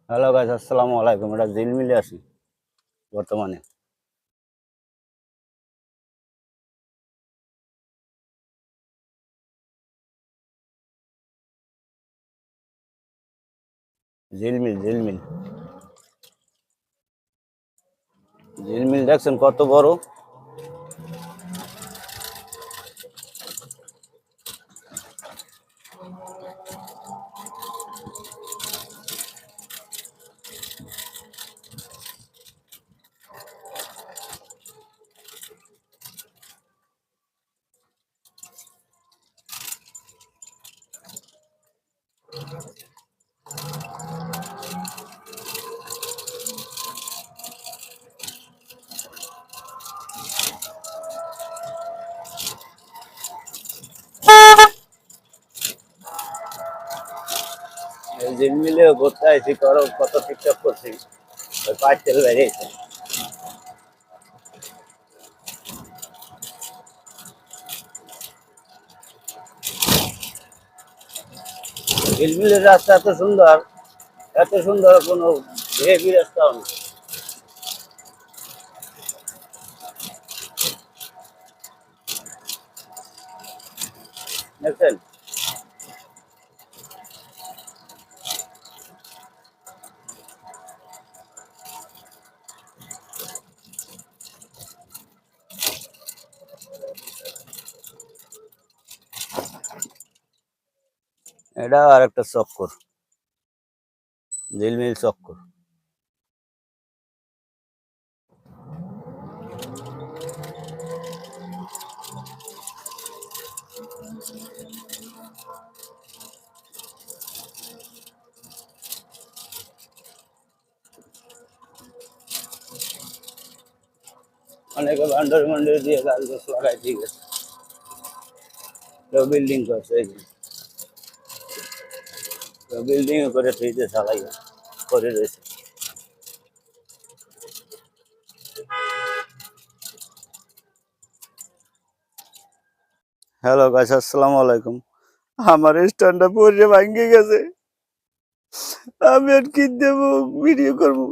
Hello guys, আসসালামু আলাইকুম। এটা ঝিলমিলে আছি বর্তমানে। ঝিলমিল ঝিলমিল ঝিলমিল দেখছেন কত বড়? এই ঝিলমিলে ঘুরতে আইছি, কত টিকটক করছি, ওই পাঁচ তেল বেরিয়েছে। ঝিলমিলের রাস্তা এত সুন্দর কোনো হেভি রাস্তাও না। দেখছেন? এটা আর একটা চক্কর, ঝিলমিল চক্কর। অনেকে বান্ডারি মান্ডারি দিয়ে গাছ গাছ লাগাই, ঠিক আছে, কেউ বিল্ডিং করছে, এই যে কেউ বিল্ডিং করে ফ্রিজে চালাই করে রয়েছে। হ্যালো গাইস, আসসালামু আলাইকুম। আমার স্ট্যান্ডটা পড়ে ভাঙ্গে গেছে। আমি আর কি দেবো, ভিডিও করবো?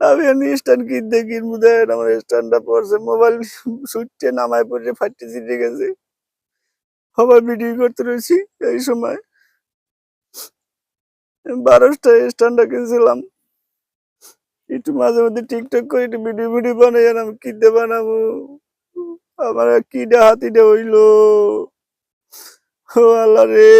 আমি আর স্ট্যান্ড কিনবো, দেখেন আমার স্ট্যান্ডটা পড়ছে, মোবাইল সুইচে নামায় পড়ে ফাটতে চিটে গেছে। আবার ভিডিও করতে রয়েছি এই সময়। 12টা স্ট্যান্ডটা কিনছিলাম, একটু মাঝে মধ্যে টিকটক করে একটু ভিডিও ভিডিও বানাই, আর আমি কিনতে বানাবো। আমার কিডা হাতিটা হইলো, ও আল্লাহ রে।